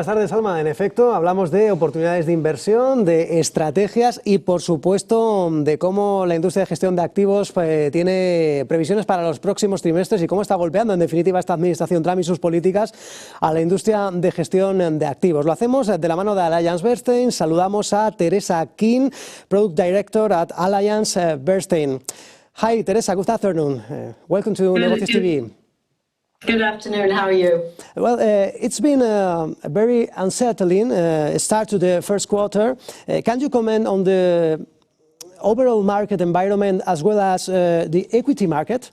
Buenas tardes, Alma. En efecto, hablamos de oportunidades de inversión, de estrategias y, por supuesto, de cómo la industria de gestión de activos tiene previsiones para los próximos trimestres y cómo está golpeando, en definitiva, esta administración Trump y sus políticas a la industria de gestión de activos. Lo hacemos de la mano de Alliance Bernstein. Saludamos a Teresa Keane, Product Director at Alliance Bernstein. Hi, Teresa. Good afternoon. Welcome to Negocios TV. Good afternoon. How are you? Well, it's been a very unsettling start to the first quarter. Can you comment on the overall market environment as well as the equity market?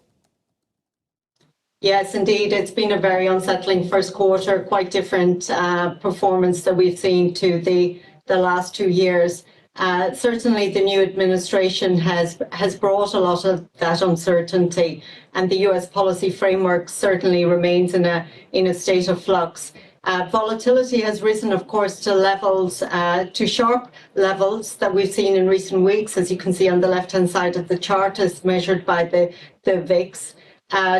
Yes, indeed. It's been a very unsettling first quarter, quite different performance that we've seen to the last 2 years. Certainly the new administration has brought a lot of that uncertainty, and the US policy framework certainly remains in a state of flux. Volatility has risen, of course, to levels, to sharp levels that we've seen in recent weeks, as you can see on the left-hand side of the chart, as measured by the VIX.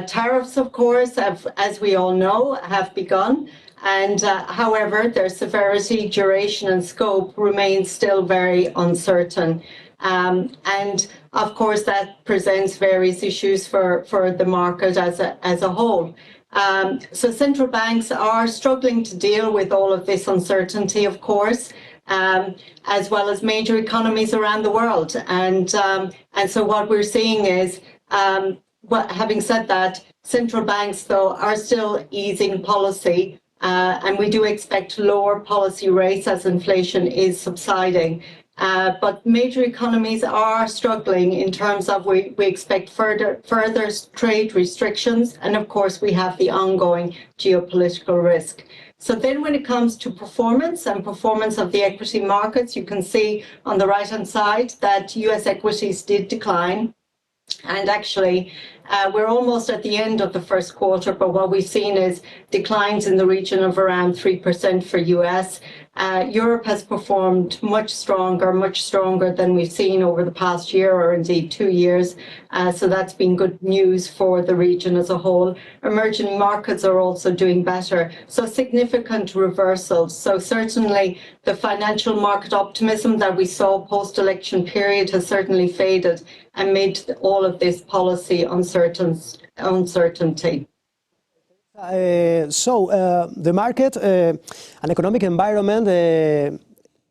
Tariffs, of course, as we all know, have begun. And however, their severity, duration and scope remain still very uncertain. And of course, that presents various issues for the market as a whole. So central banks are struggling to deal with all of this uncertainty, of course, as well as major economies around the world. And so what we're seeing is, having said that, central banks, though, are still easing policy. And we do expect lower policy rates as inflation is subsiding. But major economies are struggling in terms of we expect further trade restrictions. And of course, we have the ongoing geopolitical risk. So then when it comes to performance and performance of the equity markets, you can see on the right-hand side that US equities did decline. And actually, we're almost at the end of the first quarter, but what we've seen is declines in the region of around 3% for US. Europe has performed much stronger than we've seen over the past year or indeed 2 years. So that's been good news for the region as a whole. Emerging markets are also doing better. So significant reversals. So certainly the financial market optimism that we saw post-election period has certainly faded amid all of this policy uncertainty. The market and economic environment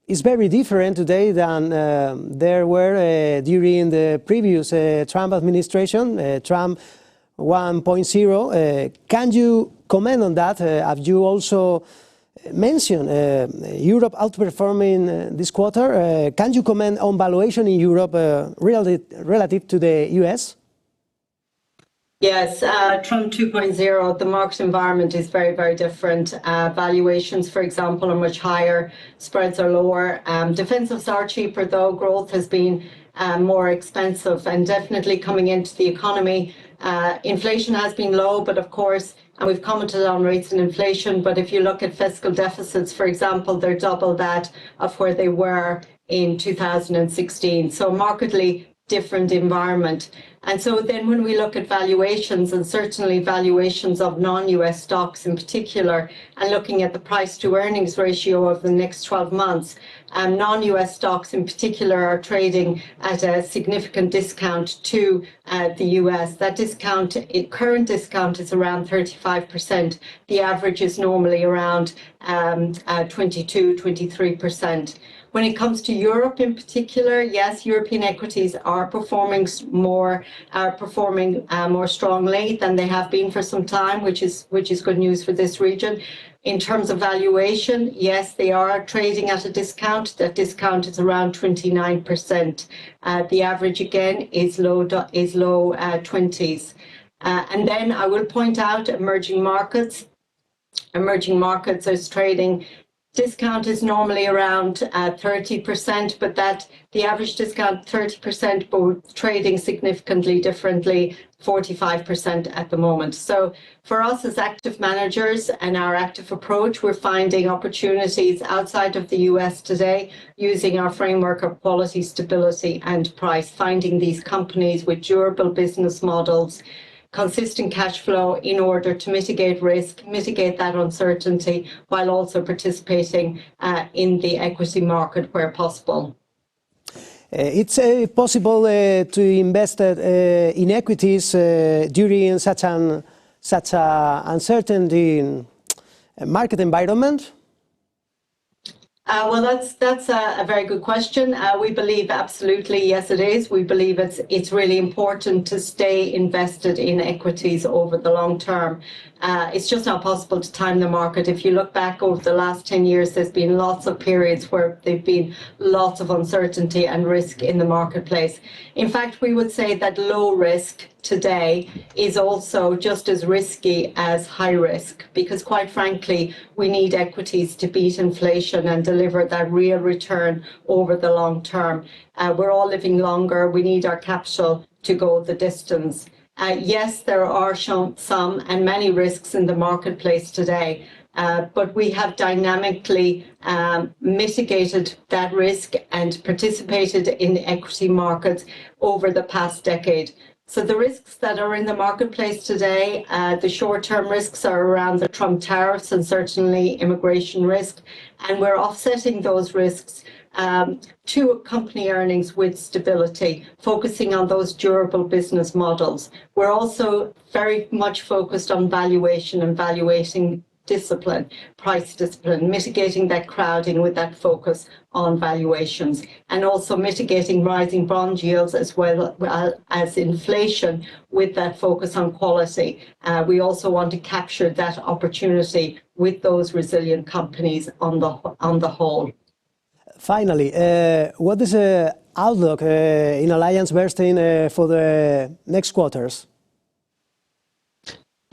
is very different today than there were during the previous Trump administration, Trump 1.0. Can you comment on that? Have you also mentioned Europe outperforming this quarter? Can you comment on valuation in Europe relative to the US? Yes, Trump 2.0, the market environment is very, very different. Valuations, for example, are much higher. Spreads are lower. Defensives are cheaper, though. Growth has been more expensive and definitely coming into the economy. Inflation has been low, but of course, and we've commented on rates and inflation, but if you look at fiscal deficits, for example, they're double that of where they were in 2016. So markedly different environment. And so then when we look at valuations, and certainly valuations of non-US stocks in particular, and looking at the price to earnings ratio of the next 12 months, non-US stocks in particular are trading at a significant discount to the US. That discount, current discount is around 35%. The average is normally around 22-23%. When it comes to Europe in particular, yes, European equities are performing more strongly than they have been for some time, which is good news for this region. In terms of valuation, yes, they are trading at a discount. That discount is around 29%. The average again is low 20s. And then I will point out emerging markets. Emerging markets is trading. Discount is normally around 30%, but the average discount 30%, but trading significantly differently, 45% at the moment. So for us as active managers and our active approach, we're finding opportunities outside of the US today using our framework of quality, stability and price, finding these companies with durable business models, consistent cash flow in order to mitigate risk, mitigate that uncertainty, while also participating in the equity market where possible. It's possible to invest in equities during such an uncertain market environment? Well, that's a very good question. We believe absolutely, yes, it is. We believe it's really important to stay invested in equities over the long term. It's just not possible to time the market. If you look back over the last 10 years, there's been lots of periods where there've been lots of uncertainty and risk in the marketplace. In fact, we would say that low risk today is also just as risky as high risk, because quite frankly, we need equities to beat inflation and deliver that real return over the long term. We're all living longer. We need our capital to go the distance. Yes, there are some and many risks in the marketplace today, but we have dynamically mitigated that risk and participated in the equity markets over the past decade. So the risks that are in the marketplace today, the short-term risks are around the Trump tariffs and certainly immigration risk, and we're offsetting those risks to company earnings with stability, focusing on those durable business models. We're also very much focused on valuation and valuating discipline, price discipline, mitigating that crowding with that focus on valuations, and also mitigating rising bond yields as well as inflation with that focus on quality. We also want to capture that opportunity with those resilient companies on the whole. Finally, what is the outlook in Alliance Bernstein for the next quarters?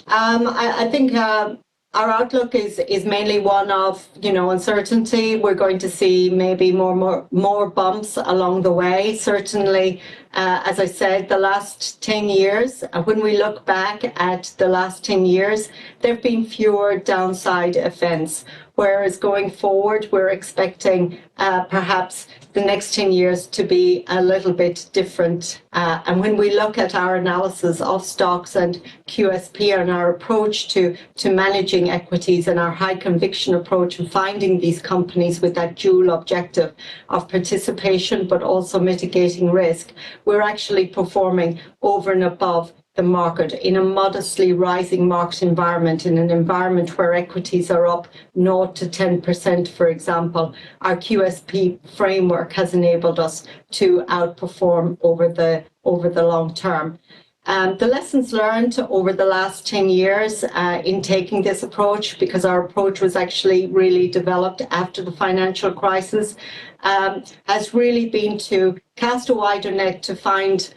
I think our outlook is mainly one of, uncertainty. We're going to see maybe more bumps along the way. Certainly, as I said, the last 10 years, when we look back at the last 10 years, there have been fewer downside events. Whereas going forward, we're expecting perhaps the next 10 years to be a little bit different. And when we look at our analysis of stocks and QSP and our approach to managing equities and our high conviction approach of finding these companies with that dual objective of participation, but also mitigating risk, we're actually performing over and above the market in a modestly rising market environment, in an environment where equities are up 0 to 10%, for example. Our QSP framework has enabled us to outperform over the long term. The lessons learned over the last 10 years in taking this approach, because our approach was actually really developed after the financial crisis, has really been to cast a wider net to find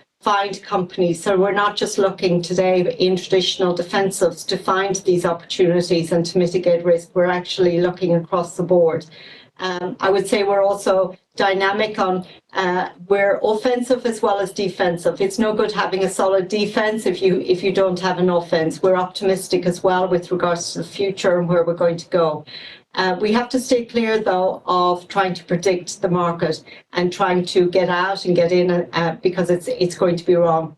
companies. So we're not just looking today in traditional defensives to find these opportunities and to mitigate risk. We're actually looking across the board. I would say we're also dynamic on, we're offensive as well as defensive. It's no good having a solid defense if you don't have an offense. We're optimistic as well with regards to the future and where we're going to go. We have to stay clear, though, of trying to predict the market and trying to get out and get in because it's going to be wrong.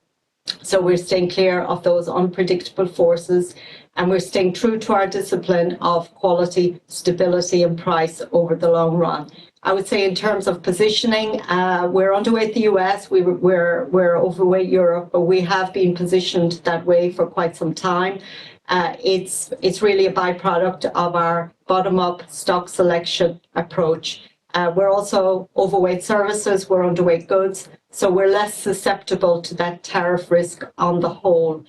So we're staying clear of those unpredictable forces, and we're staying true to our discipline of quality, stability, and price over the long run. I would say in terms of positioning, we're underweight the US, we're overweight Europe, but we have been positioned that way for quite some time. It's really a byproduct of our bottom-up stock selection approach. We're also overweight services, we're underweight goods, so we're less susceptible to that tariff risk on the whole.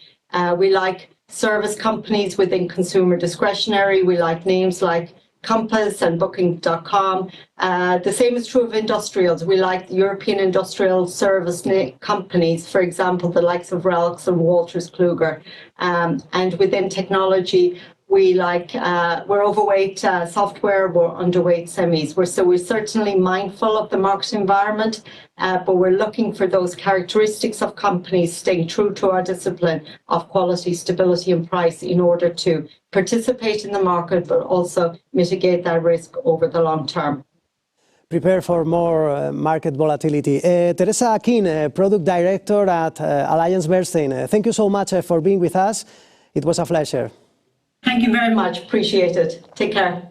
We like service companies within consumer discretionary. We like names like Compass and Booking.com. The same is true of industrials. We like European industrial service companies, for example, the likes of Relx and Wolters Kluwer. And within technology, we're overweight software, we're underweight semis. We're certainly mindful of the market environment, but we're looking for those characteristics of companies staying true to our discipline of quality, stability, and price in order to participate in the market, but also mitigate that risk over the long term. prepare for more market volatility. Teresa Keane, Product Director at Alliance Bernstein. Thank you so much for being with us. It was a pleasure. Thank you very much. Appreciate it. Take care.